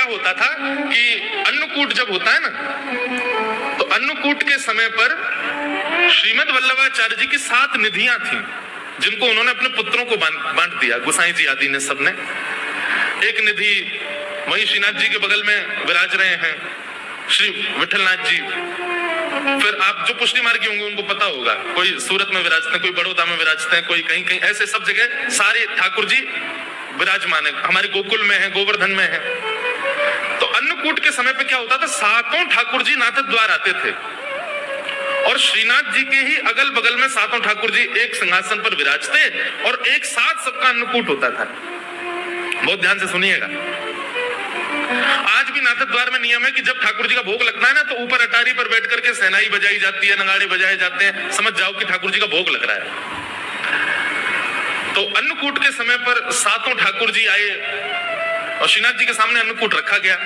क्या होता था कि अन्नकूट जब होता है ना, तो अन्नकूट के समय पर श्रीमद वल्लभाचार्य जी की 7 निधियां थी, जिनको उन्होंने अपने पुत्रों को बांट दिया, गोसाई जी आदि ने सबने। एक निधि वही श्रीनाथ जी के बगल में विराज रहे हैं, श्री विठलनाथ जी। फिर आप जो पुष्टि मार्गी होंगे उनको पता होगा, कोई सूरत में विराजते हैं, कोई बड़ौदा में विराजते हैं, कोई कहीं कहीं, ऐसे सब जगह सारे ठाकुर जी विराजमान है। हमारे गोकुल में है, गोवर्धन में है। तो अन्नकूट के समय पे क्या होता था, 7 ठाकुर जी नाथ द्वार आते थे और श्रीनाथ जी के ही अगल बगल में 7 ठाकुर जी एक सिंहासन पर विराजते और एक साथ सबका अन्नकूट होता था। बहुत ध्यान से सुनिएगा। आज भी नाथ द्वार में नियम है कि जब ठाकुर जी का भोग लगता है ना, तो ऊपर अटारी पर बैठ करके सहनाई बजाई जाती है, नगाड़े बजाए जाते हैं, समझ जाओ कि ठाकुर जी का भोग लग रहा है। तो अन्नकूट के समय पर 7 ठाकुर जी आए और श्रीनाथ जी के सामने अन्नकूट रखा गया।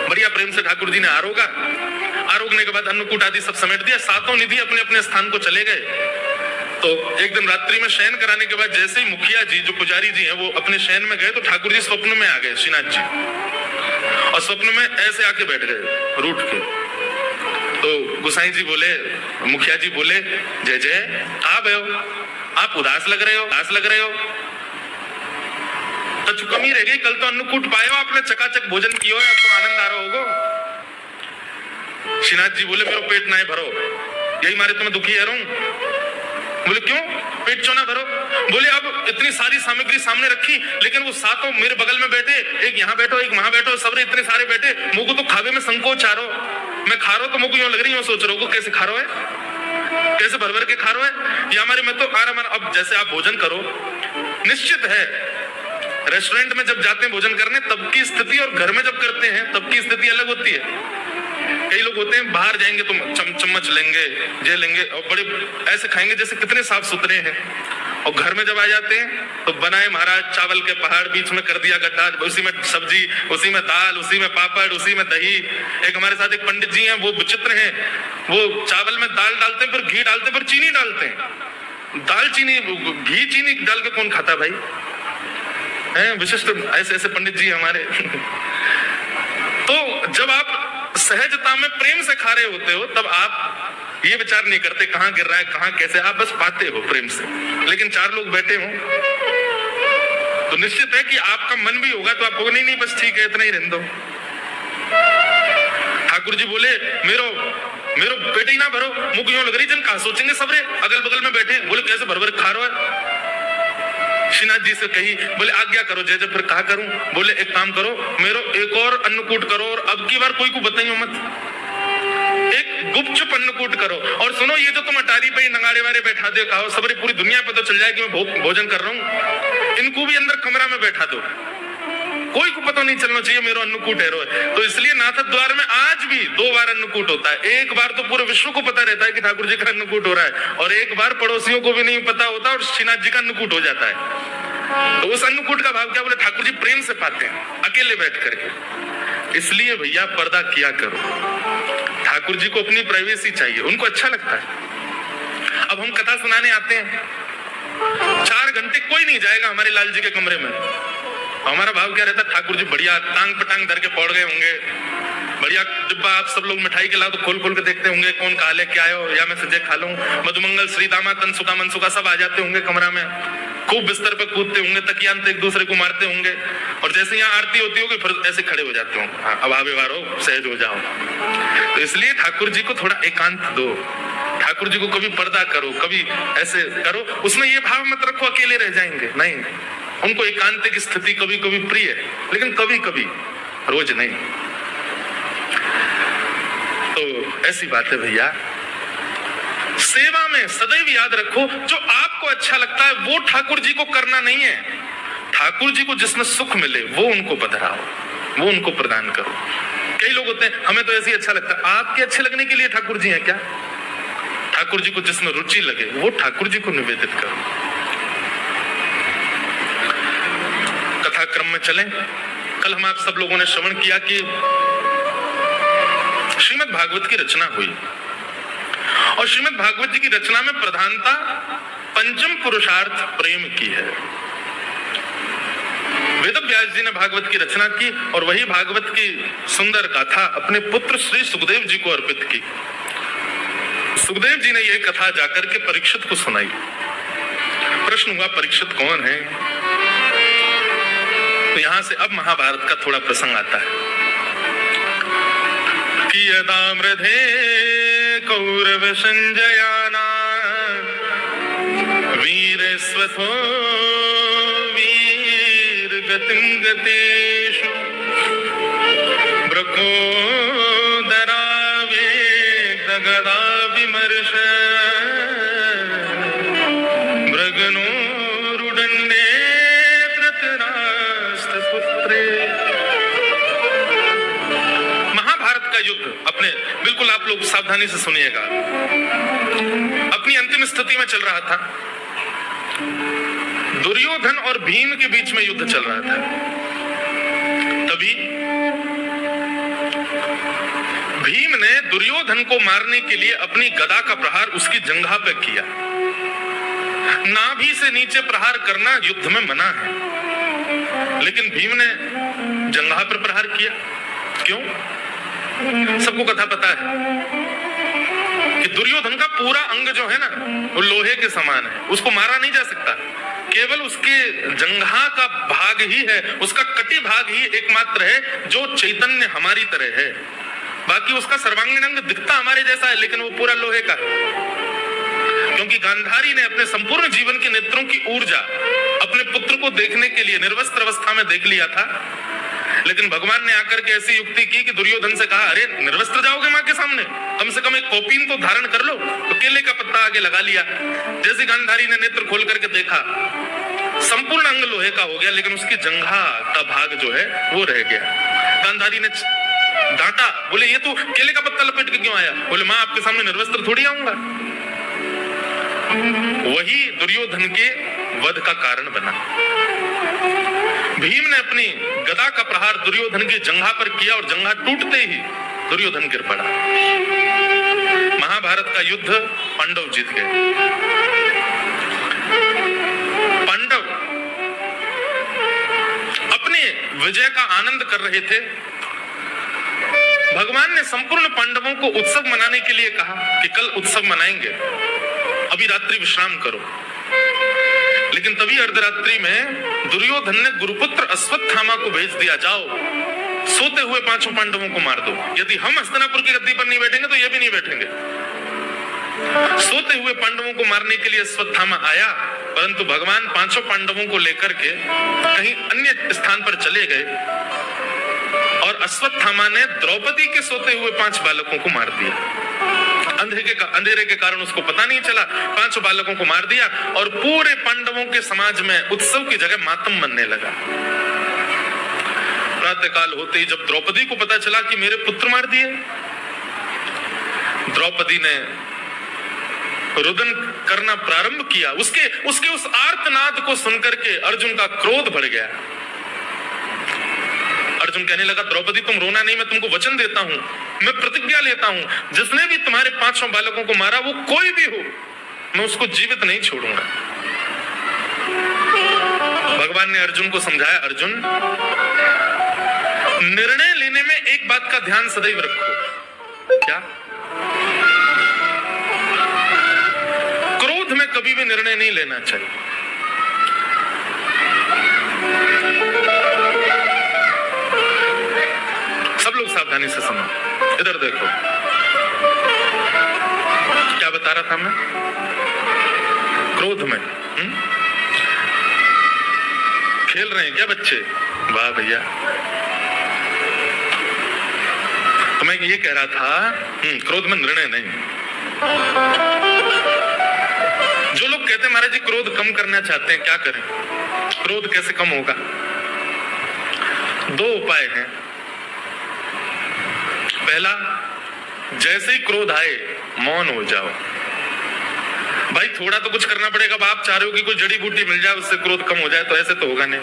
बढ़िया प्रेम से ठाकुर जी ने आरोगने के बाद अन्नकूट आदि सब समेट दिया। 7 निधि अपने अपने स्थान को चले गए। तो एक दिन रात्रि में शयन कराने के बाद जैसे ही मुखिया जी जो पुजारी जी हैं वो अपने शयन में गए, तो ठाकुर जी स्वप्न में आ गए श्रीनाथ जी, और स्वप्न में ऐसे आके बैठ गए रूठ के। तो गोसाई जी बोले, मुखिया जी बोले, जय जय आप हो, आप उदास लग रहे हो। तो कमी रह गई, कल तो अन्नकूट पाए हो आपने, चकाचक भोजन किया है, अब तो आनंद आ रहा होगा। श्रीनाथ जी बोले, मेरा पेट ना भरो, यही मारे तुम्हें दुखी है रहूं। बोले क्यों, पेट क्यों ना भरो? बोले अब इतनी सारी सामग्री सामने रखी, लेकिन वो 7 मेरे बगल में बैठे, एक यहाँ बैठो एक वहां बैठो, सबरे इतने सारे बैठे, मुझको तो खावे में संकोच आ रहा। मैं खा रहा हूं तो मुझको यूं लग रही है, सोच रहा हूँ कैसे खा रहा है, कैसे भर भर के खा रहा है। या हमारे में तो अब जैसे आप भोजन करो, निश्चित है रेस्टोरेंट में जब जाते हैं भोजन करने तब की स्थिति और घर में जब करते हैं तब की स्थिति अलग होती है। कई लोग होते हैं बाहर जाएंगे तो चम्मच लेंगे, जे लेंगे और बड़े ऐसे खाएंगे जैसे कितने साफ सुथरे हैं, और घर में जब आ जाते हैं तो बनाए महाराज चावल के पहाड़, बीच में कर दिया गड्ढा, उसी में सब्जी, उसी में दाल, उसी में पापड़, उसी में दही। एक हमारे साथ एक पंडित जी हैं, वो विचित्र हैं, वो चावल में दाल डालते हैं, फिर घी डालते हैं, फिर चीनी डालते हैं। दाल चीनी, घी चीनी डाल के कौन खाता भाई? है विशिष्ट ऐसे पंडित जी हमारे। तो जब आप सहजता में प्रेम से खा रहे होते हो तब आप ये विचार नहीं करते कहां गिर रहा है, कहां कैसे, आप बस पाते हो प्रेम से। लेकिन 4 लोग बैठे हो तो निश्चित है कि आपका मन भी होगा तो आप कहोगे नहीं बस ठीक है, इतना ही रहने दो। ठाकुर जी बोले, मेरो पेट ही ना भरो, मुझे यूं लग रही जन कहा सोचेंगे सबरे अगल बगल में बैठे। बोले कैसे भर भर खा रहे हो? श्रीनाथ जी से कही, बोले आज्ञा करो जय जय। फिर कहा करूं? बोले एक काम करो, मेरो एक और अन्नकूट करो, और अब की बार कोई को बताइयो मत, एक गुपचुप अन्नकूट करो। और सुनो, ये जो तुम अटारी पे नगाड़े वारे बैठा दो, कहो सबरी पूरी दुनिया पे तो चल जाए कि मैं भोजन कर रहा हूं, इनको भी अंदर कमरा में बैठा दो, कोई को पता नहीं चलना चाहिए मेरो अन्नकूट है। तो इसलिए नाथ द्वार में आज भी 2 बार अन्नकूट होता है। एक बार तो पूरे विश्व को पता रहता है कि ठाकुर जी का अन्नकूट हो रहा है, और एक बार पड़ोसियों को भी नहीं पता होता और श्रीनाथ जी का अन्नकूट हो जाता है। तो उस अन्नकूट का भाव क्या? बोले ठाकुर जी प्रेम से पाते हैं अकेले बैठ करके। इसलिए भैया पर्दा किया करो, ठाकुर जी को अपनी प्राइवेसी चाहिए, उनको अच्छा लगता है। अब हम कथा सुनाने आते हैं, 4 घंटे कोई नहीं जाएगा हमारे लाल जी के कमरे में। हमारा भाव क्या रहता है? ठाकुर जी बढ़िया टांग पटांग धर के पौड़ गए होंगे, बढ़िया डिब्बा, आप सब लोग मिठाई के लाओ तो खोल खोल के देखते होंगे कौन कहा ले क्या आयो, या मैं सजे खा लूं। मधुमंगल श्री दामा तनसुका मनसुका सब आ जाते होंगे कमरा में, खूब बिस्तर पे कूदते होंगे, तकियान एक दूसरे को मारते होंगे, और जैसे यहाँ आरती होती होगी फिर ऐसे खड़े हो जाते होंगे, अब आवे वारो सहज हो जाओ। तो इसलिए ठाकुर जी को थोड़ा एकांत दो, ठाकुर जी को कभी पर्दा करो, कभी ऐसे करो, उसमें ये भाव मत रखो अकेले रह जाएंगे, नहीं। उनको एकांत की स्थिति कभी कभी प्रिय है, लेकिन कभी कभी, रोज नहीं। तो ऐसी बात है भैया, सेवा में सदैव याद रखो जो आपको अच्छा लगता है वो ठाकुर जी को करना नहीं है। ठाकुर जी को जिसमें सुख मिले वो उनको बधाओ, वो उनको प्रदान करो। कई लोग होते हैं हमें तो ऐसे ही अच्छा लगता है, आपके अच्छे लगने के लिए ठाकुर जी हैं क्या? ठाकुर जी को जिसमें रुचि लगे वो ठाकुर जी को निवेदित करो। कथा क्रम में चलें। कल हम आप सब लोगों ने श्रवण किया कि श्रीमद् भागवत की रचना हुई, और श्रीमद् भागवत जी की रचना में प्रधानता पंचम पुरुषार्थ प्रेम की है। वेद व्यास जी ने भागवत की रचना की और वही भागवत की सुंदर गाथा अपने पुत्र श्री सुखदेव जी को अर्पित की। सुखदेव जी ने यह कथा जाकर के परीक्षित को सुनाई। प्रश्न हुआ परीक्षित कौन है? तो यहां से अब महाभारत का थोड़ा प्रसंग आता है कि यदा मृधे कौरव संजयाना वीर स्वथो वीर गतिं गतेषु ब्रकोदरावे गदा विमर्श मृगनोरुदण्डे धृतराष्ट्रपुत्रे। महाभारत का युद्ध अपने बिल्कुल आप लोग सावधानी से सुनिएगा, अपनी अंतिम स्थिति में चल रहा था। दुर्योधन और भीम के बीच में युद्ध चल रहा था। तभी भीम ने दुर्योधन को मारने के लिए अपनी गदा का प्रहार उसकी जंघा पर किया। नाभि से नीचे प्रहार करना युद्ध में मना है, लेकिन भीम ने जंघा पर प्रहार किया। क्यों? सबको कथा पता है कि दुर्योधन का पूरा अंग जो है ना वो लोहे के समान है, उसको मारा नहीं जा सकता। केवल उसके जंघा का भाग ही है, उसका कटी भाग ही एकमात्र है जो चैतन्य हमारी तरह है। बाकी उसका सर्वांगीण अंग दिखता हमारे जैसा है, लेकिन वो पूरा लोहे का है। क्योंकि गांधारी ने अपने संपूर्ण जीवन के नेत्रों की ऊर्जा अपने पुत्र को देखने के लिए निर्वस्त्र अवस्था में देख लिया था, लेकिन भगवान ने आकर के ऐसी युक्ति की कि दुर्योधन से कहा, अरे निर्वस्त्र जाओगे मां के सामने, कम से कम एक कौपीन तो धारण कर लो। तो केले का पत्ता आगे लगा लिया। जैसे गांधारी ने नेत्र खोल करके देखा, संपूर्ण अंग लोहे का हो गया, लेकिन उसकी जंघा का भाग जो है वो रह गया। गांधारी ने डांटा, बोले ये तो केले का पत्ता लपेट के क्यों आया? बोले मां आपके सामने निर्वस्त्र थोड़ी आऊंगा। वही दुर्योधन के वध का कारण बना। भीम ने अपनी गदा का प्रहार दुर्योधन की जंघा पर किया और जंघा टूटते ही दुर्योधन गिर पड़ा। महाभारत का युद्ध पांडव जीत गए। पांडव अपने विजय का आनंद कर रहे थे। भगवान ने संपूर्ण पांडवों को उत्सव मनाने के लिए कहा कि कल उत्सव मनाएंगे, अभी रात्रि विश्राम करो। लेकिन तभी अर्धरात्रि में दुर्योधन ने गुरुपुत्र अश्वत्थामा को भेज दिया, जाओ सोते हुए पांचों पांडवों को मार दो। यदि हम हस्तिनापुर की गद्दी पर नहीं बैठेंगे तो ये भी नहीं बैठेंगे। सोते हुए पांडवों को मारने के लिए अश्वत्थामा आया, परंतु भगवान पांचों पांडवों को लेकर के कहीं अन्य स्थान पर चले गए और अश्वत्थामा ने द्रौपदी के सोते हुए 5 बालकों को मार दिया। अंधेरे के कारण उसको पता नहीं चला, 5 बालकों को मार दिया और पूरे पांडवों के समाज में उत्सव की जगह मातम बनने लगा। प्रातःकाल होते ही जब द्रौपदी को पता चला कि मेरे पुत्र मार दिए, द्रौपदी ने रुदन करना प्रारंभ किया। उसके उस आर्तनाद को सुनकर के अर्जुन का क्रोध बढ़ गया। अर्जुन कहने लगा, द्रौपदी तुम रोना नहीं, मैं तुमको वचन देता हूं, मैं प्रतिज्ञा लेता हूं, जिसने भी तुम्हारे 5 बालकों को मारा वो कोई भी हो, मैं उसको जीवित नहीं छोड़ूंगा। भगवान ने अर्जुन को समझाया, अर्जुन निर्णय लेने में एक बात का ध्यान सदैव रखो। क्या? क्रोध में कभी भी निर्णय नहीं लेना चाहिए। सब लोग सावधानी से सुनो, इधर देखो क्या बता रहा था मैं। क्रोध में खेल रहे हैं क्या बच्चे? वाह भैया। तो मैं ये कह रहा था, क्रोध में निर्णय नहीं। जो लोग कहते हैं महाराज जी क्रोध कम करना चाहते हैं, क्या करें, क्रोध कैसे कम होगा? 2 उपाय हैं। पहला, जैसे ही क्रोध आए मौन हो जाओ। भाई थोड़ा तो कुछ करना पड़ेगा। अब आप चाह रहे हो कि कोई जड़ी बूटी मिल जाए उससे क्रोध कम हो जाए, तो ऐसे तो होगा नहीं।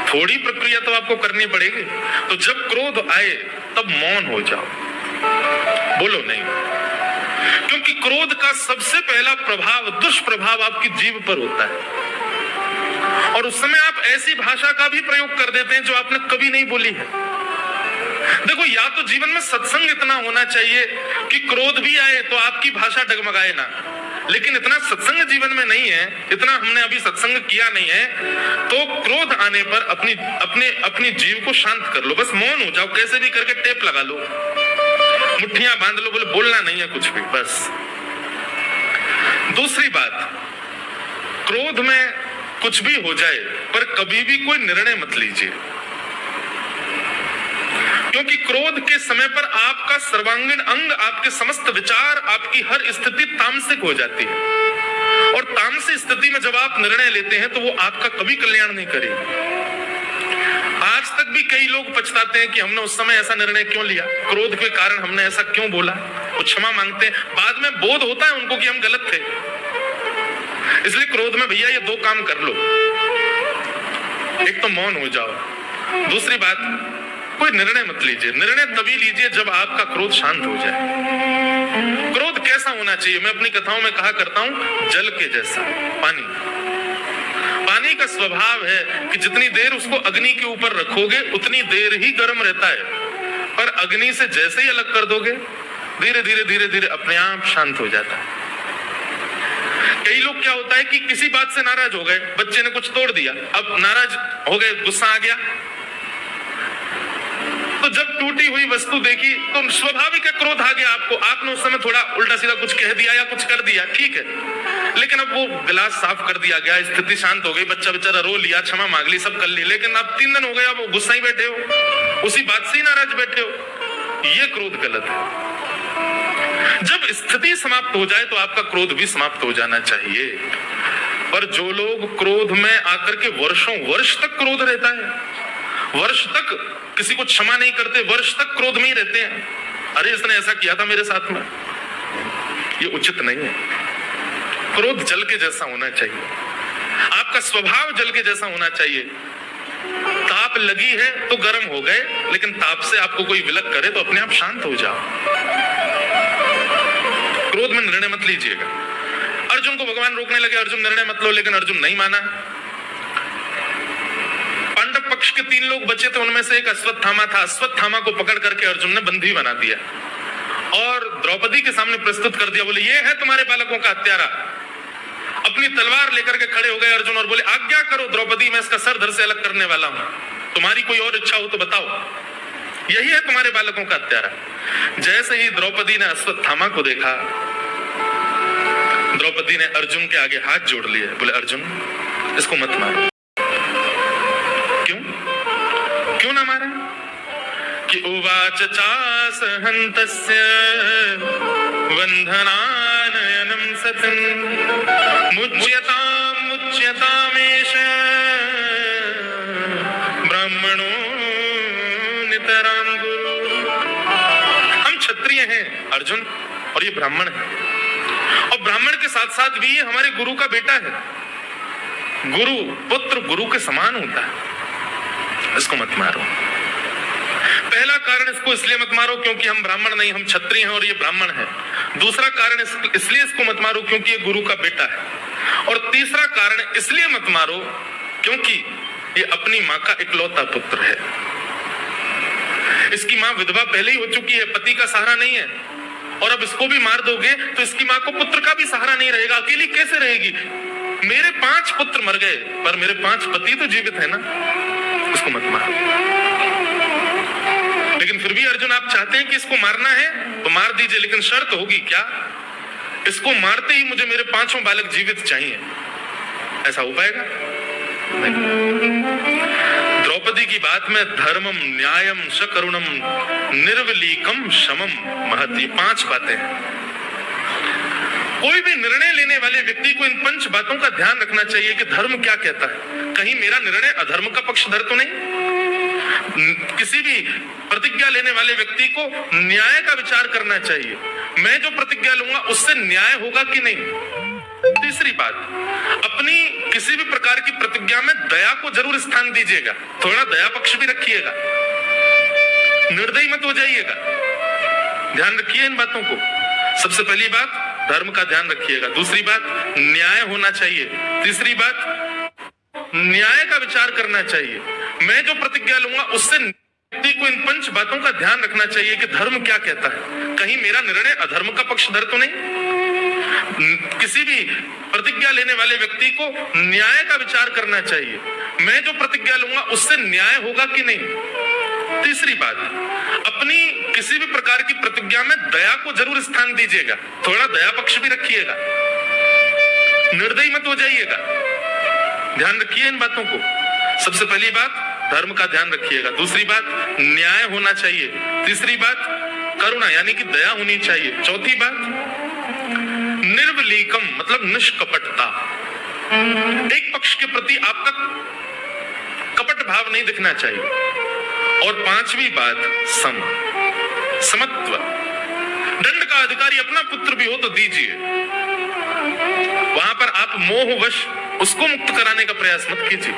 थोड़ी प्रक्रिया तो आपको करनी पड़ेगी। तो जब क्रोध आए तब मौन हो जाओ, बोलो नहीं। क्योंकि क्रोध का सबसे पहला प्रभाव, दुष्प्रभाव आपकी जीभ पर होता है। और उस समय आप ऐसी भाषा का भी प्रयोग कर देते हैं जो आपने कभी नहीं बोली है। देखो, या तो जीवन में सत्संग इतना होना चाहिए कि क्रोध भी आए तो आपकी भाषा डगमगाए ना, लेकिन इतना सत्संग जीवन में नहीं है, इतना हमने अभी सत्संग किया नहीं है, तो क्रोध आने पर अपनी जीव को शांत कर लो, बस मौन हो जाओ, कैसे भी करके टेप लगा लो, मुट्ठियां बांध लो, बोले बोलना नहीं है कुछ भी, बस। दूसरी बात, क्रोध में कुछ भी हो जाए पर कभी भी कोई निर्णय मत लीजिए, क्योंकि क्रोध के समय पर आपका सर्वांगीण अंग, आपके समस्त विचार, आपकी हर स्थिति तामसिक हो जाती है, और तामसिक स्थिति में जब आप निर्णय लेते हैं तो वो आपका कभी कल्याण नहीं करेगी। आज तक भी कई लोग पछताते हैं कि हमने उस समय ऐसा निर्णय क्यों लिया, क्रोध के कारण हमने ऐसा क्यों बोला, वो क्षमा मांगते हैं, बाद में बोध होता है उनको कि हम गलत थे। इसलिए क्रोध में भैया ये दो काम कर लो, एक तो मौन हो जाओ, दूसरी बात कोई निर्णय मत लीजिए। निर्णय तभी लीजिए जब आपका क्रोध शांत हो जाए। क्रोध कैसा होना चाहिए, मैं अपनी कथाओं में कहा करता हूं, जल के जैसा। पानी का स्वभाव है कि जितनी देर उसको अग्नि के ऊपर रखोगे उतनी देर ही गर्म रहता है, पर अग्नि से जैसे ही अलग कर दोगे धीरे धीरे अपने आप शांत हो जाता है। कई लोग क्या होता है कि किसी बात से नाराज हो गए, बच्चे ने कुछ तोड़ दिया, अब नाराज हो गए, गुस्सा आ गया, तो जब टूटी हुई वस्तु देखी तो स्वाभाविक है क्रोध आ गया आपको, आपने उस समय थोड़ा उल्टा सीधा कुछ कह दिया या कुछ कर दिया, ठीक है, लेकिन अब वो गिलास साफ कर दिया गया, स्थिति शांत हो गई, बच्चा बेचारा रो लिया, क्षमा मांग ली, सब कर ली, लेकिन अब 3 दिन हो गए, अब गुस्सा ही बैठे हो, उसी बात से ही नाराज बैठे हो, ये क्रोध गलत है। जब स्थिति समाप्त हो जाए तो आपका क्रोध भी समाप्त हो जाना चाहिए। पर जो लोग क्रोध में आकर के वर्षों वर्ष तक क्रोध रहता है, वर्ष तक किसी को क्षमा नहीं करते, वर्ष तक क्रोध में ही रहते हैं, अरे इसने ऐसा किया था मेरे साथ में, ये उचित नहीं है। क्रोध जल के जैसा होना चाहिए, आपका स्वभाव जल के जैसा होना चाहिए। ताप लगी है तो गर्म हो गए, लेकिन ताप से आपको कोई विलक करे तो अपने आप शांत हो जाओ। क्रोध में निर्णय मत लीजिएगा। अर्जुन को भगवान रोकने लगे, अर्जुन निर्णय मत लो, लेकिन अर्जुन नहीं माना। पांडव पक्ष के 3 लोग बचे थे, उनमें से एक अश्वत्थामा था, अश्वत्थामा को पकड़ करके अर्जुन ने बंदी बना दिया और द्रौपदी के सामने प्रस्तुत कर दिया, बोले ये है तुम्हारे बालकों का हत्यारा। अपनी तलवार लेकर के खड़े हो गए अर्जुन और बोले आज्ञा करो द्रौपदी, मैं इसका सर धड़ से अलग करने वाला हूं, तुम्हारी कोई और इच्छा हो तो बताओ, यही है तुम्हारे बालकों का हत्यारा। जैसे ही द्रौपदी ने अश्वत्थामा को देखा, द्रौपदी ने अर्जुन के आगे हाथ जोड़ लिए, बोले अर्जुन इसको मत मारो। क्यों ना मारे? कि उवाच चास हन्तस्य वंधनानयनं सतं मुच्यतामेष ब्राह्मणो नितरां गुरु। हम क्षत्रिय हैं अर्जुन, और ये ब्राह्मण है, और ब्राह्मण के साथ साथ भी ये हमारे गुरु का बेटा है। गुरु पुत्र गुरु के समान होता है, इसको मत मारो। पहला कारण इसको इसलिए मत मारो क्योंकि हम ब्राह्मण नहीं, हम क्षत्रिय हैं और ये ब्राह्मण है। दूसरा कारण इसलिए इसको मत मारो क्योंकि ये गुरु का बेटा है। और तीसरा कारण इसलिए मत मारो क्योंकि ये अपनी माँ का इकलौता पुत्र है। इसकी माँ विधवा पहले ही हो चुकी है, पति का सहारा नहीं है, और अब इसको भी मार दोगे तो इसकी माँ को पुत्र का भी सहारा नहीं रहेगा, अकेली कैसे रहेगी? मेरे 5 पुत्र मर गए पर मेरे 5 पति तो जीवित है ना, इसको मत मारो। लेकिन फिर भी अर्जुन आप चाहते हैं कि इसको मारना है तो मार दीजिए, लेकिन शर्त होगी क्या? इसको मारते ही मुझे मेरे 5 बालक जीवित चाहिए। ऐसा हो पाएगा? नहीं। द्रौपदी की बात में धर्मम न्यायम सकरुणम निर्वलीकम शमम महति 5 बातें हैं। कोई भी निर्णय लेने वाले व्यक्ति को इन 5 बातों का ध्यान रखना चाहिए कि धर्म क्या कहता है, कहीं मेरा निर्णय अधर्म का पक्षधर तो नहीं। किसी भी प्रतिज्ञा लेने वाले व्यक्ति को न्याय का विचार करना चाहिए, मैं जो प्रतिज्ञा लूंगा उससे न्याय होगा कि नहीं। तीसरी बात, अपनी किसी भी प्रकार की प्रतिज्ञा में दया को जरूर स्थान दीजिएगा, थोड़ा दया पक्ष भी रखिएगा, निर्दयी मत हो जाइएगा, ध्यान रखिए इन बातों को। सबसे पहली बात धर्म का ध्यान रखिएगा, दूसरी बात न्याय होना चाहिए, तीसरी बात न्याय का विचार करना चाहिए। मैं जो प्रतिज्ञा लूंगा उससे व्यक्ति को इन 5 बातों का ध्यान रखना चाहिए कि धर्म क्या कहता है, कहीं मेरा निर्णय अधर्म का पक्षधर तो नहीं। किसी भी प्रतिज्ञा लेने वाले व्यक्ति को न्याय का विचार करना चाहिए, मैं जो प्रतिज्ञा लूंगा उससे न्याय होगा कि नहीं। तीसरी बात, अपनी किसी भी प्रकार की प्रतिज्ञा में दया को जरूर स्थान दीजिएगा, थोड़ा दया पक्ष भी रखिएगा, निर्दयी मत हो जाइएगा, ध्यान रखिए इन बातों को। सबसे पहली बात धर्म का ध्यान रखिएगा, दूसरी बात न्याय होना चाहिए, तीसरी बात करुणा यानी कि दया होनी चाहिए, चौथी बात निर्वलीकम मतलब निष्कपटता, एक पक्ष के प्रति आपका कपट भाव नहीं दिखना चाहिए, और पांचवी बात समत्व, दंड का अधिकारी अपना पुत्र भी हो तो दीजिए, वहां पर आप मोहवश उसको मुक्त कराने का प्रयास मत कीजिए।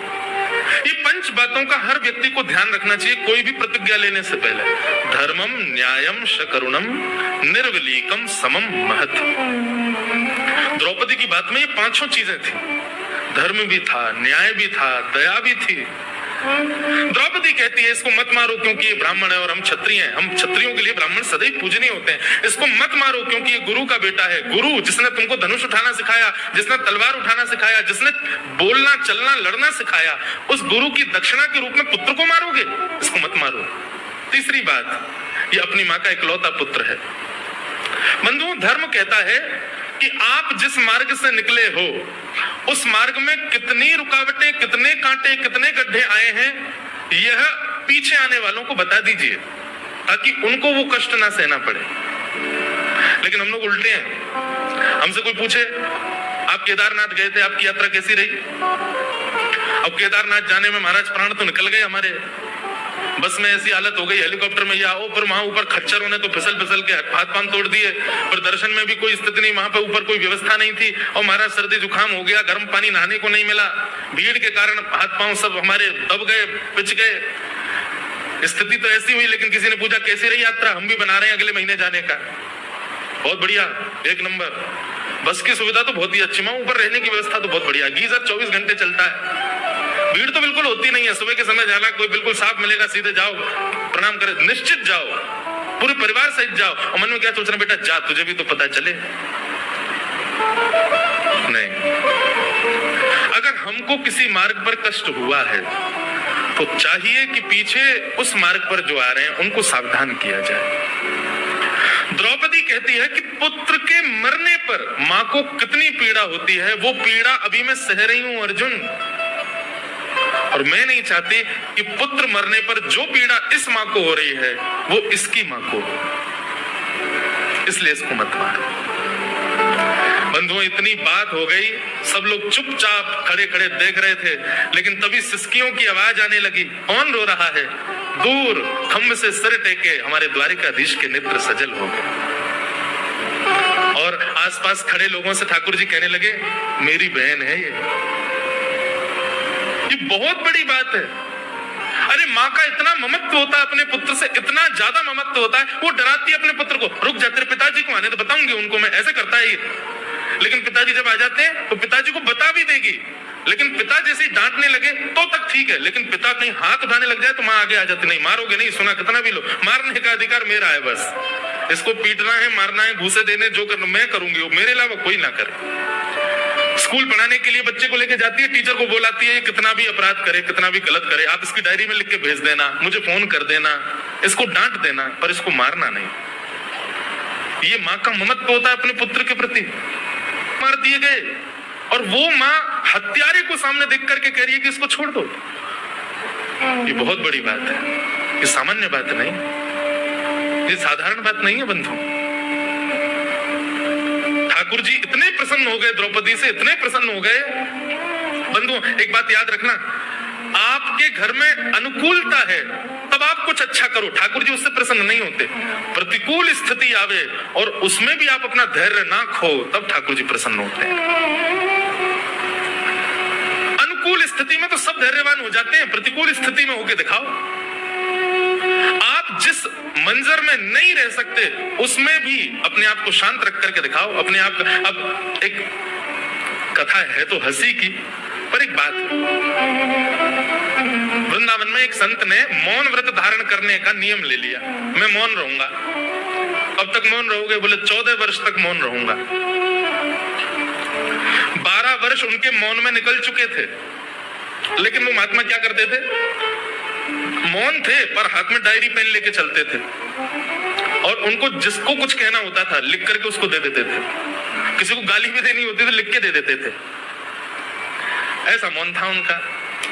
ये 5 बातों का हर व्यक्ति को ध्यान रखना चाहिए कोई भी प्रतिज्ञा लेने से पहले। धर्मम न्यायम शकरुणम निर्वलीकम समम महत। द्रौपदी की बात में ये 5 चीजें थी, धर्म भी था, न्याय भी था, दया भी थी। द्रौपदी कहती है इसको मत मारो क्योंकि ये ब्राह्मण है और हम क्षत्रिय हैं, हम क्षत्रियों के लिए ब्राह्मण सदैव पूजनीय होते हैं, इसको मत मारो क्योंकि ये गुरु का बेटा है, गुरु जिसने तुमको धनुष उठाना सिखाया, जिसने तलवार उठाना सिखाया, जिसने बोलना चलना लड़ना सिखाया, उस गुरु की दक्षिणा के रूप में पुत्र को मारोगे, इसको मत मारो। तीसरी बात, ये अपनी माँ का इकलौता पुत्र है। बंधुओं, धर्म कहता है कि आप जिस मार्ग से निकले हो उस मार्ग में कितनी रुकावटें, कितने कांटे, कितने गड्ढे आए हैं, यह पीछे आने वालों को बता दीजिए ताकि उनको वो कष्ट ना सहना पड़े। लेकिन हम लोग उल्टे हैं, हमसे कोई पूछे आप केदारनाथ गए थे, आपकी यात्रा कैसी रही? अब केदारनाथ जाने में महाराज प्राण तो निकल गए हमारे, बस में ऐसी हालत हो गई, हेलीकॉप्टर में या आओ, पर वहां ऊपर खच्चरों ने तो फिसल के हाथ पांव तोड़ दिए, पर दर्शन में भी कोई स्थिति नहीं, वहां पे ऊपर कोई व्यवस्था नहीं थी, और महाराज सर्दी जुकाम हो गया, गर्म पानी नहाने को नहीं मिला, भीड़ के कारण हाथ पांव सब हमारे दब गए, पिच गए, स्थिति तो ऐसी हुई। लेकिन किसी ने पूछा कैसी रही यात्रा? हम भी बना रहे हैं अगले महीने जाने का। बहुत बढ़िया, एक नंबर, बस की सुविधा तो बहुत ही अच्छी, वहां ऊपर रहने की व्यवस्था तो बहुत बढ़िया, गीजर 24 घंटे चलता है, भीड़ तो बिल्कुल होती नहीं है, सुबह के समय जाना, कोई बिल्कुल साफ मिलेगा, सीधे जाओ प्रणाम करे, निश्चित जाओ, पूरे परिवार सहित जाओ। और मन में क्या सोच रहे बेटा, जा तुझे भी तो पता चले। नहीं, अगर हमको किसी मार्ग पर कष्ट हुआ है तो चाहिए कि पीछे उस मार्ग पर जो आ रहे हैं उनको सावधान किया जाए। द्रौपदी कहती है कि पुत्र के मरने पर मां को कितनी पीड़ा होती है, वो पीड़ा अभी मैं सह रही हूं अर्जुन, और मैं नहीं चाहती कि पुत्र मरने पर जो पीड़ा इस मां को हो रही है वो इसकी मां को, इसलिए इसको मत मार। बंधुओं, इतनी बात हो गई, सब लोग चुपचाप खड़े खड़े देख रहे थे, लेकिन तभी सिसकियों की आवाज आने लगी। कौन रो रहा है? दूर खम्भ से सिर टेके हमारे द्वारिकाधीश के नेत्र सजल हो गए, और आसपास खड़े लोगों से ठाकुर जी कहने लगे मेरी बहन है ये बहुत बड़ी बात है। अरे माँ का इतना ममत्व होता है अपने पुत्र से, इतना ज्यादा ममत्व होता है, वो डराती है अपने पुत्र को, रुक जा तेरे पिताजी को आने तो बताऊंगी उनको मैं, ऐसे करता है ये। लेकिन पिताजी जब आ जाते हैं तो पिताजी को बता भी देगी, लेकिन पिता जैसे डांटने लगे तो तक ठीक है, लेकिन पिता कहीं हाथ उठाने लग जाए तो माँ आगे आ जाती, नहीं मारोगे नहीं, सुना कितना भी लो, मारने का अधिकार मेरा है, बस इसको पीटना है, मारना है, घूसे देने, जो करना मैं करूंगी, वो मेरे अलावा कोई ना करे। स्कूल पढ़ाने के लिए बच्चे को लेके जाती है, टीचर को बोलाती है कितना भी अपराध करे, कितना भी गलत करे, आप इसकी डायरी में लिख के भेज देना, मुझे फोन कर देना, इसको डांट देना, पर इसको मारना नहीं। ये माँ का ममत्व होता है अपने पुत्र के प्रति। मार दिए गए और वो माँ हत्यारे को सामने देख करके कह रही है कि इसको छोड़ दो। ये बहुत बड़ी बात है, ये सामान्य बात नहीं, ये साधारण बात नहीं है बंधु। ठाकुर जी इतने प्रसन्न हो गए द्रौपदी से, इतने प्रसन्न हो गए। बंधु एक बात याद रखना, आपके घर में अनुकूलता है तब आप कुछ अच्छा करो, ठाकुर जी उससे प्रसन्न नहीं होते। प्रतिकूल स्थिति आवे और उसमें भी आप अपना धैर्य ना खो, तब ठाकुर जी प्रसन्न होते हैं। अनुकूल स्थिति में तो सब धैर्यवान हो जाते हैं, प्रतिकूल स्थिति में होके दिखाओ। आप जिस मंजर में नहीं रह सकते उसमें भी अपने आप को शांत रख करके दिखाओ, अपने आप। अब एक कथा है तो हंसी की, पर एक बात, वृंदावन में एक संत ने मौन व्रत धारण करने का नियम ले लिया, मैं मौन रहूंगा। अब तक मौन रहोगे? बोले 14 वर्ष तक मौन रहूंगा। 12 वर्ष उनके मौन में निकल चुके थे, लेकिन वो महात्मा क्या करते थे? मौन थे पर हाथ में डायरी पेन लेके चलते थे, और उनको जिसको कुछ कहना होता था लिख करके उसको दे देते थे। किसी को गाली भी देनी होती तो लिख के दे देते थे। ऐसा मौन था उनका।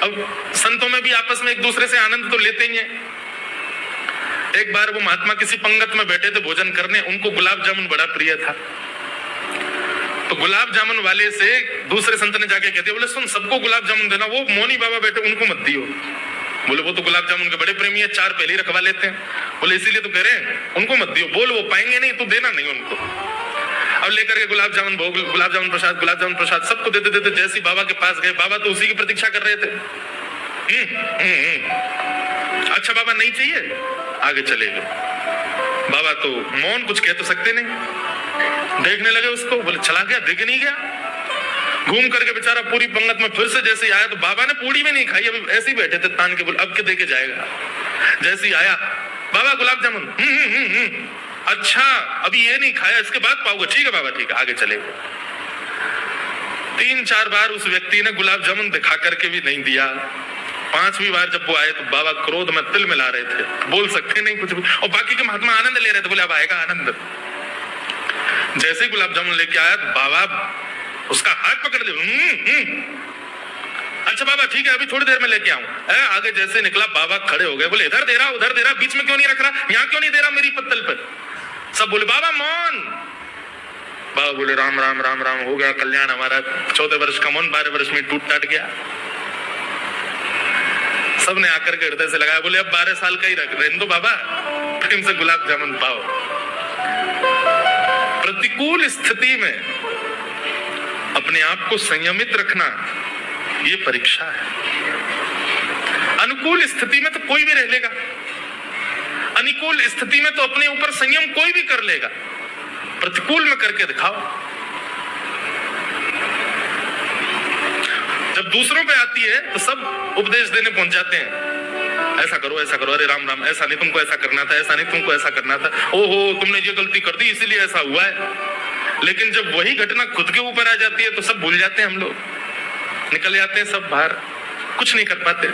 अब संतों में भी आपस में एक दूसरे से आनंद तो लेते ही हैं। एक बार वो महात्मा किसी पंगत में बैठे थे भोजन करने, उनको गुलाब जामुन बड़ा प्रिय था। तो गुलाब जामुन वाले से दूसरे संत ने जाके कहते, बोले सुन, सबको गुलाब जामुन देना, वो मौनी बाबा बैठे उनको मत दियो। बोले वो तो गुलाब जामुन के बड़े प्रेमी है, 4 पहले रखवा लेते हैं। बोले इसीलिए तो कह रहे हैं उनको मत दियो। बोल वो पाएंगे नहीं तो देना नहीं उनको। अब लेकर के गुलाब जामुन भोग, गुलाब जामुन प्रसाद सबको देते देते जैसे बाबा के पास गए, बाबा तो उसी की प्रतीक्षा कर रहे थे। अच्छा बाबा नहीं चाहिए, आगे चले गए। बाबा तो मौन, कुछ कह तो सकते नहीं। देखने लगे उसको, बोले चला गया, देख नहीं गया। घूम करके बेचारा पूरी पंगत में फिर से जैसे आया तो बाबा ने पूड़ी भी नहीं खाई, अभी ऐसे ही बैठे थे तान के, बोले अब के देके जाएगा। जैसे ही आया, बाबा गुलाब जामुन, अच्छा अभी ये नहीं खाया, इसके बाद पाओगे? ठीक है बाबा ठीक है, आगे चले गए। 3-4 बार उस व्यक्ति ने गुलाब जामुन दिखा करके भी नहीं दिया। 5वीं बार जब वो आए तो बाबा क्रोध में तिल मिला रहे थे, बोल सकते नहीं कुछ भी, और बाकी के महात्मा आनंद ले रहे थे। बोले अब आएगा आनंद। जैसे ही गुलाब जामुन लेके आया तो बाबा उसका हाथ पकड़ लिया। अच्छा बाबा ठीक है, अभी थोड़ी देर में लेके आऊं। आगे जैसे निकला बाबा खड़े हो गए, बोले इधर दे रहा, उधर दे रहा, बीच में क्यों नहीं रख रहा, यहाँ क्यों नहीं दे रहा मेरी पत्तल पर? सब बोले बाबा मौन। बाबा बोले राम राम राम राम, हो गया कल्याण हमारा। 14 वर्ष का मौन 12 वर्ष में टूट टाट गया। सबने आकर के हृदय से लगाया, बोले अब 12 साल का ही रख रहे तो बाबा, प्रेम से गुलाब जामुन पाओ। प्रतिकूल स्थिति में अपने आप को संयमित रखना ये परीक्षा है। अनुकूल स्थिति में तो कोई भी रह लेगा, अनुकूल स्थिति में तो अपने ऊपर संयम कोई भी कर लेगा, प्रतिकूल में करके दिखाओ। जब दूसरों पे आती है तो सब उपदेश देने पहुंच जाते हैं, ऐसा करो ऐसा करो, अरे राम राम, ऐसा नहीं तुमको ऐसा करना था, ऐसा नहीं तुमको ऐसा करना था, ओहो तुमने ये गलती कर दी इसीलिए ऐसा हुआ है। लेकिन जब वही घटना खुद के ऊपर आ जाती है तो सब भूल जाते हैं, हम लोग निकल जाते हैं सब बाहर, कुछ नहीं कर पाते।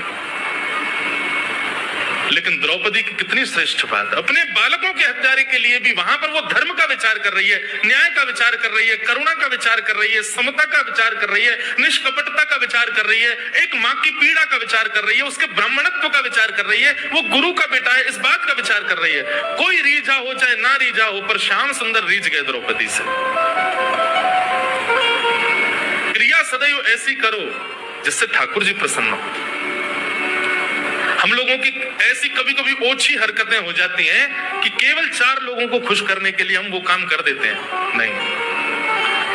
लेकिन द्रौपदी की कितनी श्रेष्ठ बात, अपने बालकों के हत्यारे के लिए भी वहां पर वो धर्म का विचार कर रही है, न्याय का विचार कर रही है, करुणा का विचार कर रही है, समता का विचार कर रही है, निष्कपटता का विचार कर रही है, एक माँ की पीड़ा का विचार कर रही है, उसके ब्राह्मणत्व का विचार कर रही है, वो गुरु का बेटा है, इस बात का विचार कर रही है। कोई रीझा हो चाहे ना रीझा हो, पर श्याम सुंदर रीझ गए द्रौपदी से। क्रिया सदैव ऐसी करो जिससे ठाकुर जी प्रसन्न हो। हम लोगों की ऐसी कभी कभी ओछी हरकतें हो जाती हैं कि केवल 4 लोगों को खुश करने के लिए हम वो काम कर देते हैं। नहीं,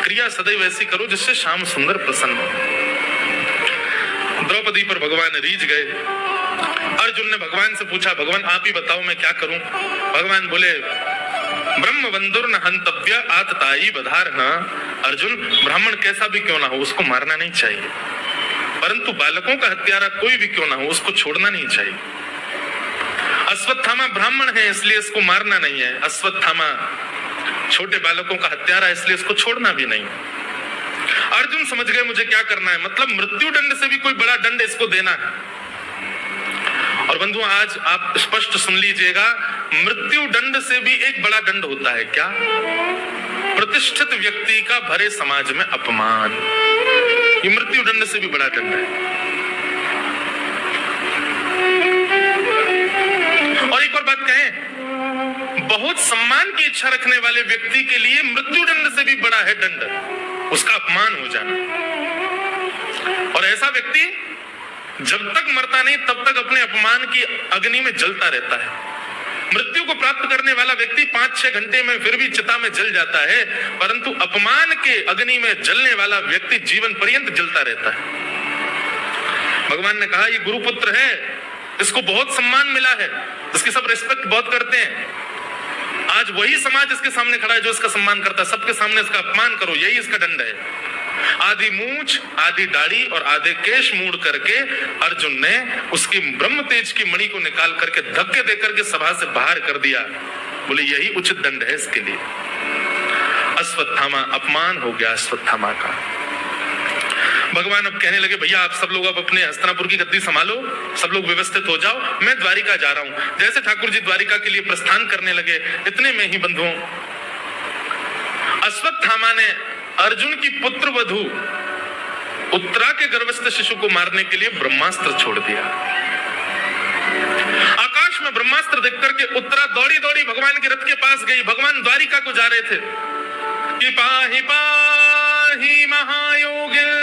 क्रिया सदैव ऐसी करो जिससे श्याम सुंदर प्रसन्न हो। द्रौपदी पर भगवान रीझ गए। अर्जुन ने भगवान से पूछा, भगवान आप ही बताओ मैं क्या करूं? भगवान बोले ब्रह्म बंधुर न हंतव्य आतताई बधार न। अर्जुन, ब्राह्मण कैसा भी क्यों ना हो उसको मारना नहीं चाहिए, परंतु बालकों का हत्यारा कोई भी क्यों ना हो उसको छोड़ना नहीं चाहिए। अश्वत्थामा ब्राह्मण है इसलिए इसको मारना नहीं है, अश्वत्थामा छोटे बालकों का हत्यारा इसलिए इसको छोड़ना भी नहीं। अर्जुन समझ गए मुझे क्या करना है, मतलब मृत्यु दंड से भी कोई बड़ा दंड इसको देना है। और बंधुओं आज आप स्पष्ट सुन लीजिएगा, मृत्यु दंड से भी एक बड़ा दंड होता है। क्या? प्रतिष्ठित व्यक्ति का भरे समाज में अपमान। ये मृत्यु दंड से भी बड़ा दंड है। और एक और बात कहें, बहुत सम्मान की इच्छा रखने वाले व्यक्ति के लिए मृत्यु दंड से भी बड़ा है दंड, उसका अपमान हो जाना। और ऐसा व्यक्ति जब तक मरता नहीं तब तक अपने अपमान की अग्नि में जलता रहता है। मृत्यु को प्राप्त करने वाला व्यक्ति 5-6 घंटे में फिर भी चिता में जल जाता है, परंतु अपमान के अग्नि में जलने वाला व्यक्ति जीवन पर्यंत जलता रहता है। भगवान ने कहा ये गुरुपुत्र है, इसको बहुत सम्मान मिला है, इसकी सब रिस्पेक्ट बहुत करते हैं। आज वही समाज इसके सामने खड़ा है जो इसका सम्मान करता है, सबके सामने इसका अपमान करो, यही इसका दंड है। आधी मूंछ, आधी दाढ़ी और आधे केश मूड़ करके अर्जुन ने उसकी ब्रह्म तेज की मणि को निकाल करके धक्के देकर के सभा से बाहर कर दिया। बोले यही उचित दंड है इसके लिए। अश्वत्थामा, अपमान हो गया अश्वत्थामा का। भगवान अब कहने लगे भैया आप सब लोग अब अपने हस्तिनापुर की गद्दी संभालो, सब लोग व्यवस्थित हो जाओ, मैं द्वारिका जा रहा हूं। जैसे ठाकुर जी द्वारिका के लिए प्रस्थान करने लगे, इतने में ही बंधुओं अश्वत्थामा ने अर्जुन की पुत्र वधू उत्तरा के गर्भस्थ शिशु को मारने के लिए ब्रह्मास्त्र छोड़ दिया। आकाश में ब्रह्मास्त्र देख करके उत्तरा दौड़ी दौड़ी भगवान के रथ के पास गई। भगवान द्वारिका को जा रहे थे कि पाहि पाहि महायोगिल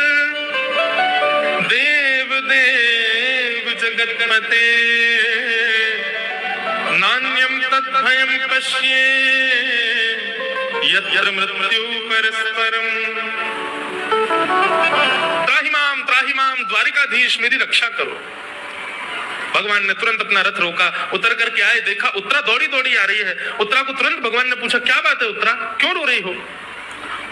देव देव जगन्मते नान्यम तद्भयं पश्ये यत्र मृत्यु परस्परम। त्राहि माम द्वारिकाधीश, मेरी रक्षा करो। भगवान ने तुरंत अपना रथ रोका, उतर करके आए, देखा उत्तरा दौड़ी दौड़ी आ रही है। उत्तरा को तुरंत भगवान ने पूछा क्या बात है उत्तरा, क्यों रो रही हो?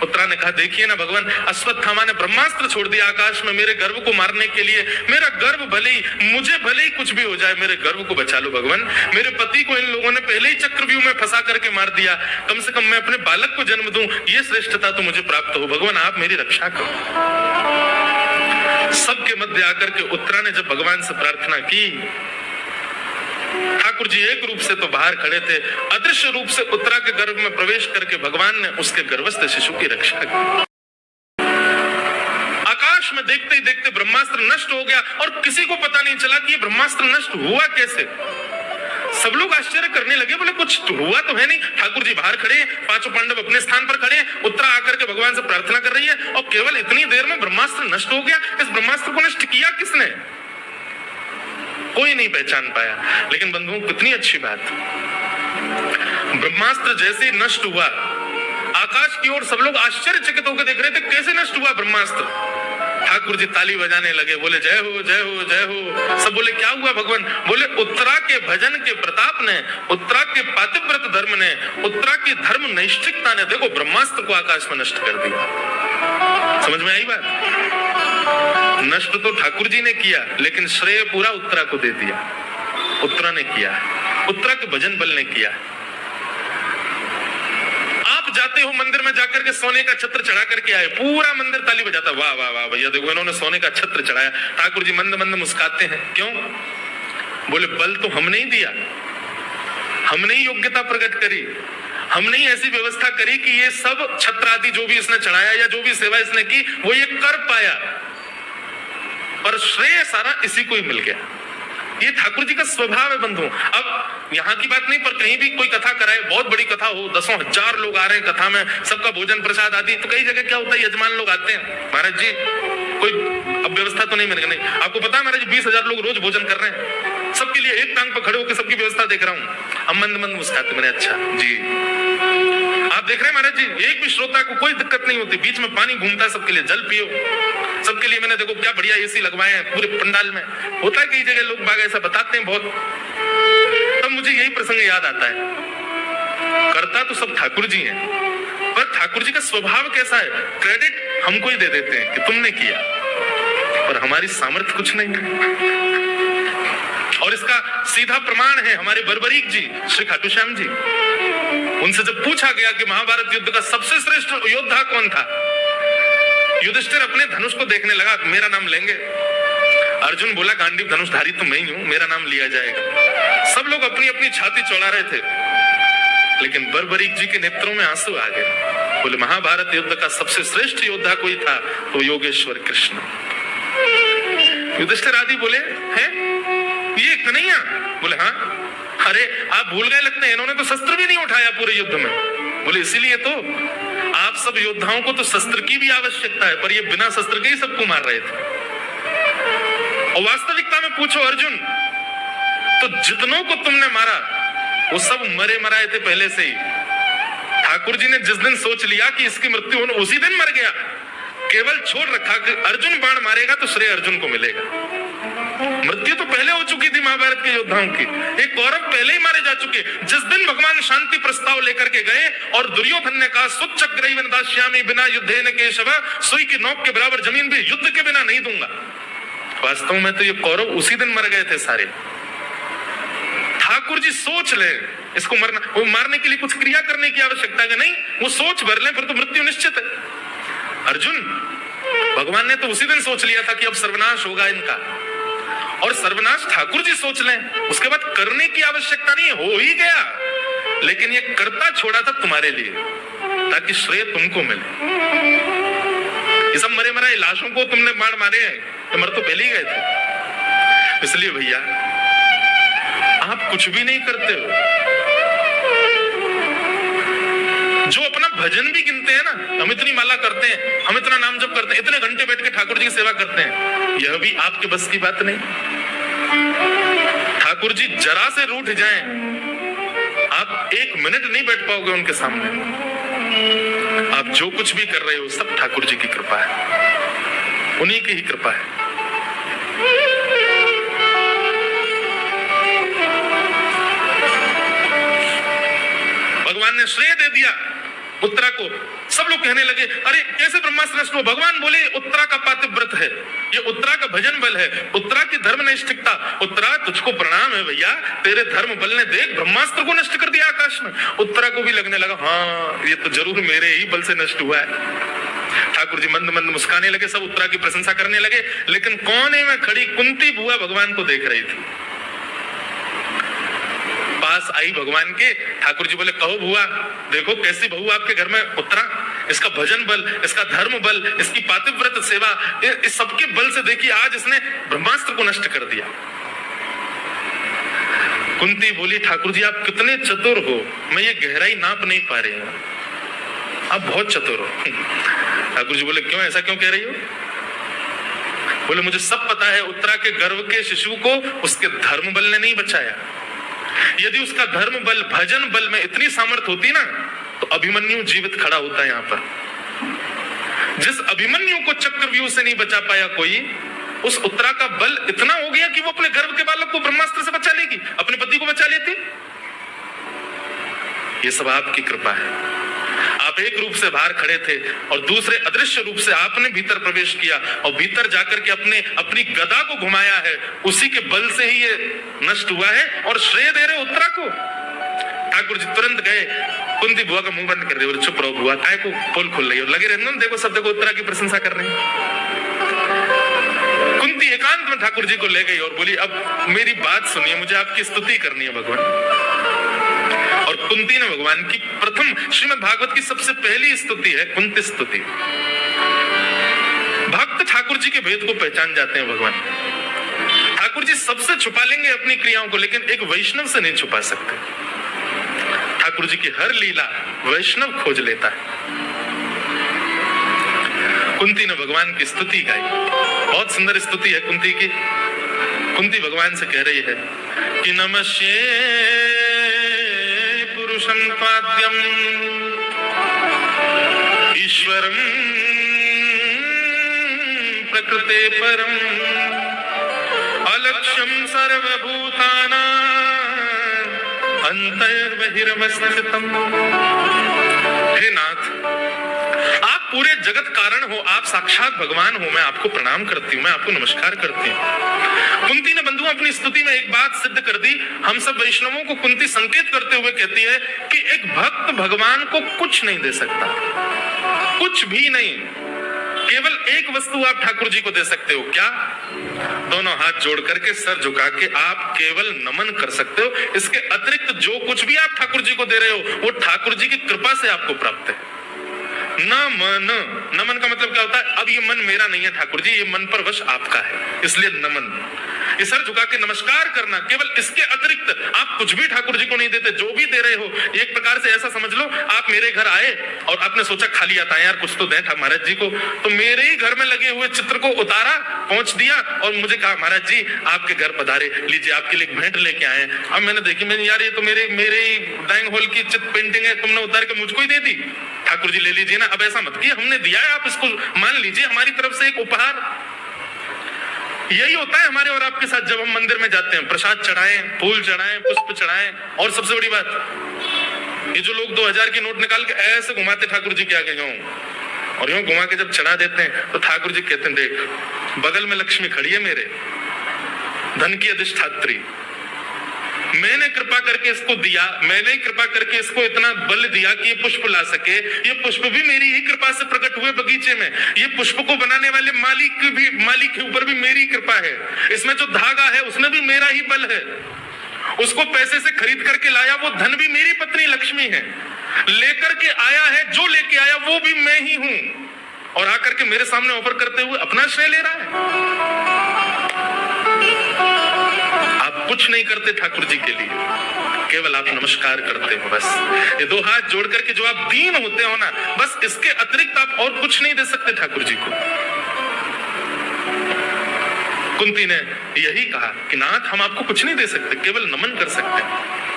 उत्तरा ने कहा देखिए ना भगवान, अश्वत्थामा ने ब्रह्मास्त्र छोड़ दिया आकाश में मेरे गर्व को मारने के लिए। मेरा गर्व भले ही, मुझे भले ही कुछ भी हो जाए, मेरे गर्व को बचा लो भगवान। मेरे पति को इन लोगों ने पहले ही चक्रव्यूह में फंसा करके मार दिया, कम से कम मैं अपने बालक को जन्म दूं, ये श्रेष्ठता तो मुझे प्राप्त हो। भगवान आप मेरी रक्षा करो। सबके मध्य आकर के उत्तरा ने जब भगवान से प्रार्थना की, ठाकुर जी एक रूप से तो बाहर खड़े थे, अदृश्य रूप से उत्तरा के गर्भ में प्रवेश करके भगवान ने उसके गर्भस्थ शिशु की रक्षा की। आकाश में देखते ही देखते ब्रह्मास्त्र नष्ट हो गया और किसी को पता नहीं चला कि ये ब्रह्मास्त्र नष्ट हुआ कैसे। सब लोग आश्चर्य करने लगे, बोले कुछ तो हुआ तो है नहीं। ठाकुर जी बाहर खड़े, पांचों पांडव अपने स्थान पर खड़े, उत्तरा आकर के भगवान से प्रार्थना कर रही है और केवल इतनी देर में ब्रह्मास्त्र नष्ट हो गया। इस ब्रह्मास्त्र को नष्ट किया किसने? कोई नहीं पहचान पाया। लेकिन बंधुओं कितनी अच्छी बात, ब्रह्मास्त्र जैसे ही नष्ट हुआ, आकाश की ओर सब लोग आश्चर्यचकित होकर देख रहे थे कैसे नष्ट हुआ ब्रह्मास्त्र। ठाकुर जी ताली बजाने लगे, बोले जय हो जय हो जय हो। सब बोले क्या हुआ भगवान? बोले उत्तरा के भजन के प्रताप ने, उत्तरा के पातिव्रत धर्म ने, उत्तरा की धर्म नैष्ठिकता ने देखो ब्रह्मास्त्र को आकाश में नष्ट कर दिया। समझ में आई बात? नष्ट तो ठाकुर जी ने किया, लेकिन श्रेय पूरा उत्तरा को दे दिया। उत्तरा ने किया, उत्तरा के भजन बल ने किया। आप जाते हो मंदिर में जाकर के सोने का छत्र चढ़ा करके आए, पूरा मंदिर ताली बजाता, वाह वाह वाह भैया देखो इन्होंने सोने का छत्र चढ़ाया। ठाकुर जी मंद मंद मुस्काते हैं, क्यों? बोले बल तो हमने ही दिया, हमने ही योग्यता प्रकट करी, हमने ही ऐसी व्यवस्था करी कि ये सब छत्र आदि जो भी इसने चढ़ाया या जो भी सेवा इसने की वो ये कर पाया, पर श्रेय सारा इसी को ही मिल गया। ये ठाकुर जी का स्वभाव है बंधु। अब यहाँ की बात नहीं, पर कहीं भी कोई कथा कराए, बहुत बड़ी कथा हो, दसों हजार लोग आ रहे हैं कथा में, सबका भोजन प्रसाद आदि, तो कई जगह क्या होता है यजमान लोग आते हैं, महाराज जी कोई अब व्यवस्था तो नहीं मिलेगी। नहीं, आपको पता है महाराज 20,000 लोग रोज भोजन कर रहे हैं, सबके लिए एक टांग पर खड़े होकर सबकी व्यवस्था देख रहा हूँ। हम मंद मंद मुस्कुराते, मैंने अच्छा जी आप देख रहे हैं महाराज जी, एक भी श्रोता को कोई दिक्कत नहीं होती, बीच में पानी घूमता है, सबके लिए जल पियो, सबके लिए मैंने देखो क्या बढ़िया एसी लगवाए हैं पूरे पंडाल में। होता है कई जगह लोग बाग ऐसा बताते हैं बहुत, तब मुझे यही प्रसंग याद आता है। करता तो सब ठाकुर जी हैं, पर ठाकुर जी का स्वभाव कैसा है, क्रेडिट हमको ही दे देते हैं कि तुमने किया, पर हमारी सामर्थ्य कुछ नहीं है। और इसका सीधा प्रमाण है हमारे बर्बरीक जी श्री खाटू श्याम जी। उनसे जब पूछा गया कि महाभारत युद्ध का सबसे श्रेष्ठ योद्धा कौन था, युधिष्ठिर अपने धनुष को देखने लगा, मेरा नाम लेंगे? अर्जुन बोला गांडीव धनुषधारी तो मैं ही हूं, मेरा नाम लिया जाएगा। सब लोग अपनी अपनी छाती चौड़ा रहे थे, लेकिन बर्बरीक जी के नेत्रों में आंसू आ गए। बोले महाभारत युद्ध का सबसे श्रेष्ठ योद्धा कोई था तो योगेश्वर कृष्ण। युधिष्ठिर आदि बोले हैं ये कन्हैया? बोले हाँ। अरे आप भूल गए लगते हैं, इन्होंने तो शस्त्र भी नहीं उठाया पूरे युद्ध में। बोले इसीलिए तो आप सब योद्धाओं को तो शस्त्र की भी आवश्यकता है, पर ये बिना शस्त्र के ही सबको मार रहे थे। और वास्तविकता में पूछो अर्जुन, तो जितनों को तुमने मारा वो सब मरे मराए थे पहले से ही। ठाकुर जी ने जिस दिन सोच लिया कि इसकी मृत्यु होने, उसी दिन मर गया, केवल छोड़ रखा कि अर्जुन बाण मारेगा तो श्रेय अर्जुन को मिलेगा। मृत्यु तो पहले हो चुकी थी महाभारत के योद्धाओं की, एक कौरव पहले ही मारे जा चुके। जिस दिन भगवान शांति प्रस्ताव लेकर के गए और दुर्योधन ने कहा सुचक्रैव दास्यामि बिना युद्धेन केशव, सुई की नोक के बराबर जमीन भी युद्ध के बिना नहीं दूंगा। वास्तव में तो ये कौरव उसी दिन मर गए थे सारे। ठाकुर जी सोच ले, इसको मरना, वो मारने के लिए कुछ क्रिया करने की आवश्यकता है नहीं, वो सोच भर ले, फिर तो मृत्यु निश्चित है। अर्जुन, भगवान ने तो उसी दिन सोच लिया था कि अब सर्वनाश होगा इनका, और सर्वनाश ठाकुर जी सोच लें, उसके बाद करने की आवश्यकता नहीं, हो ही गया। लेकिन ये करता छोड़ा था तुम्हारे लिए, ताकि श्रेय तुमको मिले। ये सब मरे मराए लाशों को तुमने मार मारे हैं, तो मर तो पहले ही गए थे। इसलिए भैया आप कुछ भी नहीं करते हो, जो अपना भजन भी गिनते हैं ना, हम इतनी माला करते हैं, हम इतना नाम जप करते हैं, इतने घंटे बैठ के ठाकुर जी की सेवा करते हैं, यह भी आपके बस की बात नहीं। ठाकुर जी जरा से रूठ जाएं, आप एक मिनट नहीं बैठ पाओगे उनके सामने। आप जो कुछ भी कर रहे हो सब ठाकुर जी की कृपा है, उन्हीं की ही कृपा है। भगवान ने श्रेय दे दिया उत्तरा को। सब लोग कहने लगे अरे कैसे ब्रह्मास्त्र नष्ट हुआ? भगवान बोले उत्तरा का पातिव्रत है, ये उत्तरा का भजन बल है, उत्तरा की धर्मनिष्ठता। उत्तरा तुझको प्रणाम है भैया, तेरे धर्म बल ने देख ब्रह्मास्त्र को नष्ट कर दिया आकाश में। उत्तरा को भी लगने लगा हाँ ये तो जरूर मेरे ही बल से नष्ट हुआ है। ठाकुर जी मंद मंद मुस्काने लगे, सब उत्तरा की प्रशंसा करने लगे। लेकिन कोने में खड़ी कुंती बुआ भगवान को देख रही थी। पास आई भगवान के, ठाकुर जी बोले कहो बुआ, देखो कैसी बहू आपके घर में उत्तरा, इसका भजन बल, इसका धर्म बल, इसकी पातिव्रत सेवा, इस सबके बल से देखिए आज इसने ब्रह्मास्त्र को नष्ट कर दिया। कुंती बोली ठाकुर जी आप कितने चतुर हो, मैं ये गहराई नाप नहीं पा रही हूं, आप बहुत चतुर हो। ठाकुर जी बोले क्यों, ऐसा क्यों कह रही हो? बोले मुझे सब पता है, उत्तरा के गर्भ के शिशु को उसके धर्म बल ने नहीं बचाया। यदि उसका धर्म बल भजन बल में इतनी सामर्थ होती ना, तो अभिमन्यु जीवित खड़ा होता है यहाँ पर। जिस अभिमन्यु को चक्रव्यूह से नहीं बचा पाया कोई, उस उत्तरा का बल इतना हो गया कि वो अपने गर्भ के बालक को ब्रह्मास्त्र से बचा लेगी, अपने पति को बचा लेती। ये सब आपकी कृपा है। आप एक रूप से बाहर खड़े थे और दूसरे अदृश्य रूप से आपने भीतर प्रवेश किया और भीतर जाकर के अपनी गदा को घुमाया है, उसी के बल से ही ये नष्ट हुआ है। और श्रेय दे रहे उत्तरा को। ठाकुर जी तुरंत गए, कुंती बुआ का मुंह बंद कर दिया, चुप रहो बुआ, काय को पोल खोल रही हो, लगे रहने देखो सब देखो उत्तरा की प्रशंसा कर रहे हैं। कुंती एकांत में ठाकुर जी को ले गई और बोली अब मेरी बात सुनिए, मुझे आपकी स्तुति करनी है भगवान। और कुंती ने भगवान की प्रथम श्रीमद् भागवत की सबसे पहली स्तुति है कुंती स्तुति। भक्त ठाकुर जी के भेद को पहचान जाते हैं भगवान। ठाकुर जी सबसे छुपा लेंगे अपनी क्रियाओं को, लेकिन एक वैष्णव से नहीं छुपा सकते। ठाकुर जी की हर लीला वैष्णव खोज लेता है। कुंती ने भगवान की स्तुति गाई, बहुत सुंदर स्तुति है कुंती की। कुंती भगवान से कह रही है कि नमस्ते पुरुषं पाद्यम ईश्वरं प्रकृते परम अलक्ष्यं सर्वभूतानां अंतर्बहिर्वस्थितम्। हे नाथ, आप पूरे जगत कारण हो, आप साक्षात भगवान हो, मैं आपको प्रणाम करती हूँ, मैं आपको नमस्कार करती हूँ। कुंती ने बंधुओं अपनी स्तुति में एक बात सिद्ध कर दी। हम सब वैष्णवों को कुंती संकेत करते हुए कहती है कि एक भक्त भगवान को कुछ नहीं दे सकता, कुछ भी नहीं। केवल एक वस्तु आप ठाकुर जी को दे सकते हो, क्या? दोनों हाथ जोड़ करके सर झुका के आप केवल नमन कर सकते हो। इसके अतिरिक्त जो कुछ भी आप ठाकुर जी को दे रहे हो वो ठाकुर जी की कृपा से आपको प्राप्त है। नमन, नमन का मतलब क्या होता है? अब ये मन मेरा नहीं है ठाकुर जी, ये मन पर वश आपका है, इसलिए नमन। ये सर झुका के नमस्कार करना, केवल इसके अतिरिक्त आप कुछ भी ठाकुर जी को नहीं देते। जो भी दे रहे हो एक प्रकार से ऐसा समझ लो, आप मेरे घर आए और आपने सोचा खाली आता है यार कुछ तो दें महाराज जी को, तो मेरे ही घर में लगे हुए चित्र को उतारा, पहुंच दिया और मुझे कहा महाराज जी आपके घर पधारे, लीजिए आपके लिए भेंट लेके आए। अब मैंने देखी, मैंने यार ये तो मेरे ही ड्राइंग हॉल की चित्र पेंटिंग है, तुमने उतार के मुझको ही दे दी। ठाकुर जी ले लीजिए ना, अब ऐसा मत कीजिए, हमने दिया है, आप इसको मान लीजिए हमारी तरफ से एक उपहार। यही होता है हमारे और आपके साथ जब हम मंदिर में जाते हैं, प्रसाद चढ़ाएं, फूल चढ़ाएं, पुष्प चढ़ाएं, और सबसे बड़ी बात, ये जो लोग 2000 की नोट निकाल के ऐसे घुमाते ठाकुर जी के आगे यूं, और यूं घुमा के जब चढ़ा देते हैं तो ठाकुर जी कहते हैं, देख बगल में लक्ष्मी खड़ी है मेरे, धन की अधिष्ठात्री, मैंने कृपा करके इसको दिया, मैंने कृपा करके इसको इतना बल दिया कि ये पुष्प ला सके, ये पुष्प भी मेरी ही कृपा से प्रकट हुए बगीचे में, ये पुष्प को बनाने वाले मालिक के ऊपर भी मेरी कृपा है, इसमें जो धागा है उसमें भी मेरा ही बल है, उसको पैसे से खरीद करके लाया वो धन भी मेरी पत्नी लक्ष्मी है, लेकर के आया है जो लेके आया वो भी मैं ही हूं, और आकर के मेरे सामने ऑफर करते हुए अपना श्रेय ले रहा है। आप कुछ नहीं करते ठाकुर जी के लिए, केवल आप नमस्कार करते हो बस, ये दो हाथ जोड़ करके जो आप दीन होते हो ना, बस इसके अतिरिक्त आप और कुछ नहीं दे सकते ठाकुर जी को। कुंती ने यही कहा कि नाथ हम आपको कुछ नहीं दे सकते, केवल नमन कर सकते हैं।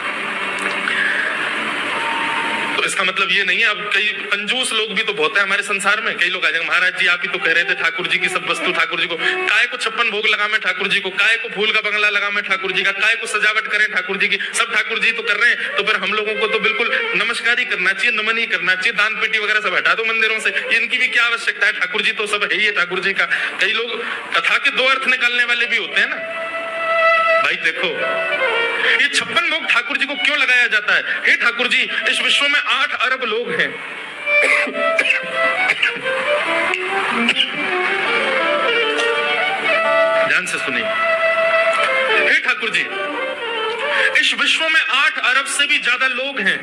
तो इसका मतलब ये नहीं है, अब कई कंजूस लोग भी तो बहुत है हमारे संसार में, कई लोग आ जाएंगे, महाराज जी आप ही तो कह रहे थे ठाकुर जी की सब वस्तु ठाकुर जी को, काय को 56 भोग लगा मैं ठाकुर जी को, काय को फूल का बंगला लगा मैं ठाकुर जी का, काय को सजावट करें ठाकुर जी की, सब ठाकुर जी तो कर रहे हैं, तो फिर हम लोगों को तो बिल्कुल नमस्कार ही करना चाहिए, नमन ही करना चाहिए, दान पेटी वगैरह सब हटा दो मंदिरों से, इनकी भी क्या आवश्यकता है, ठाकुर जी तो सब है ही है ठाकुर जी का। कई लोग कथा के दो अर्थ निकालने वाले भी होते हैं ना। भाई देखो ये 56 भोग ठाकुर जी को क्यों लगाया जाता है? हे ठाकुर जी इस विश्व में 8 अरब लोग हैं, ध्यान से सुनिए, हे ठाकुर जी इस विश्व में 8 अरब से भी ज्यादा लोग हैं,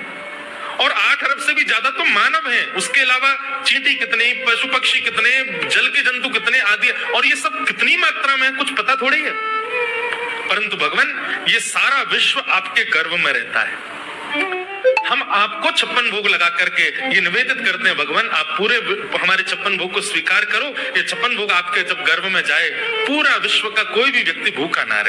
और 8 अरब से भी ज्यादा तो मानव हैं, उसके अलावा चींटी कितने, पशु पक्षी कितने, जल के जंतु कितने आदि, और ये सब कितनी मात्रा में कुछ पता थोड़ी है। परंतु भगवान ये सारा विश्व आपके गर्भ में रहता है, हम आपको 56 भोग लगा करके ये निवेदित करते हैं, भगवान आप पूरे हमारे 56 भोग को स्वीकार करो, ये 56 भोग आपके जब गर्भ में जाए पूरा विश्व का कोई भी व्यक्ति भूखा ना रहे।